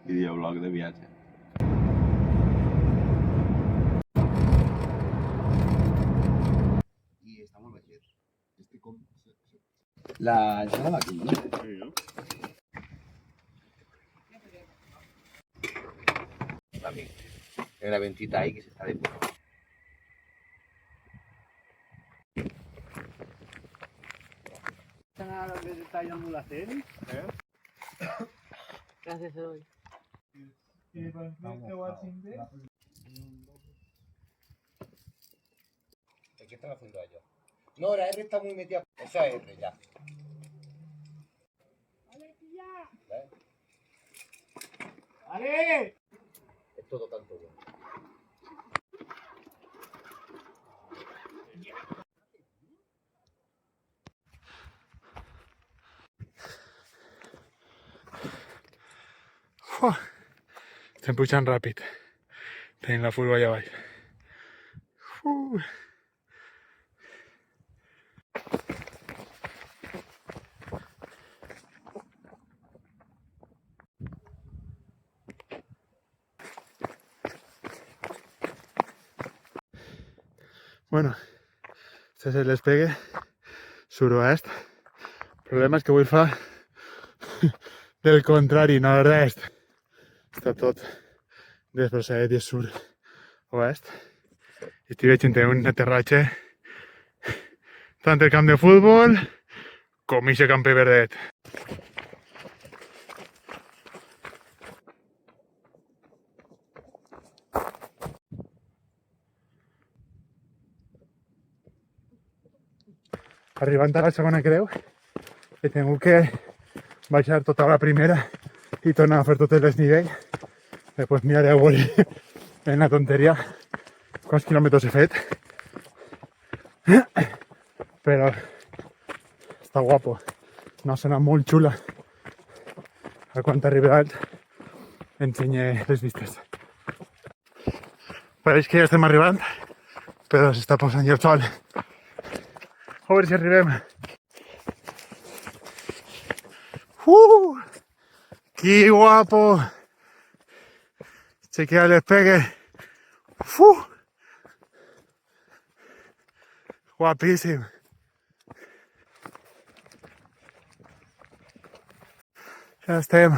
videoblog de viatge. I està molt baixet. La ensalada va aquí, ¿no? Sí, no? Hay una ventita ahí que se está de... ¿Está llamando la serie? ¿Qué haces hoy? ¿Qué están haciendo ellos? No, la R está muy metida. Esa es R ya. ¿Ves? ¡Ale! Es todo tanto bueno. Estem pujant ràpid. Tenim la furgo allà baix. Bueno, este és el despegue sud-oest. El problema és que avui fa del contrari, nord-est. Està tot desbrossadet i és sud-oest. I estic veient un aterratge tant el camp de futbol com ixe camp verdet. Arribant a la segona creu, he tingut que baixar tota la primera i tornar a fer tot el desnivell. Després miraré a veure en la tonteria quants quilòmetres he fet. Però està guapo. Una zona molt xula. A quan arribi dalt ensenye les vistes. Pareix que ja estem arribant, però s'està posant ja el sol. A veure si arribem. ¡Qué guapo! Chequea el despegue. Guapísimo. Ja estem.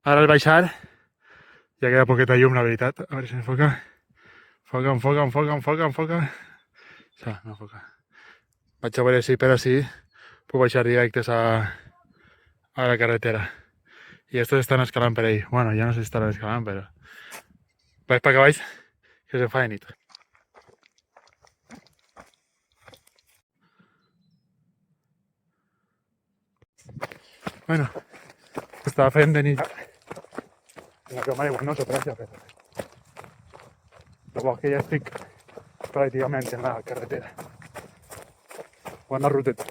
Ara al baixar ja queda poqueta llum, la veritat. A veure si enfoca. Enfoca. Això, no enfoca. Vaig a veure si per així puc baixar directes a la carretera. I estos estan escalant per ahí. Bueno, ja no sé si estan escalant, però... Vaig per baix, que se fa de nit. Bueno, estava fent de nit. En la cama igual no s'aprecia, però... Lo bo que ja estic pràcticament en la carretera. Bona ruteta.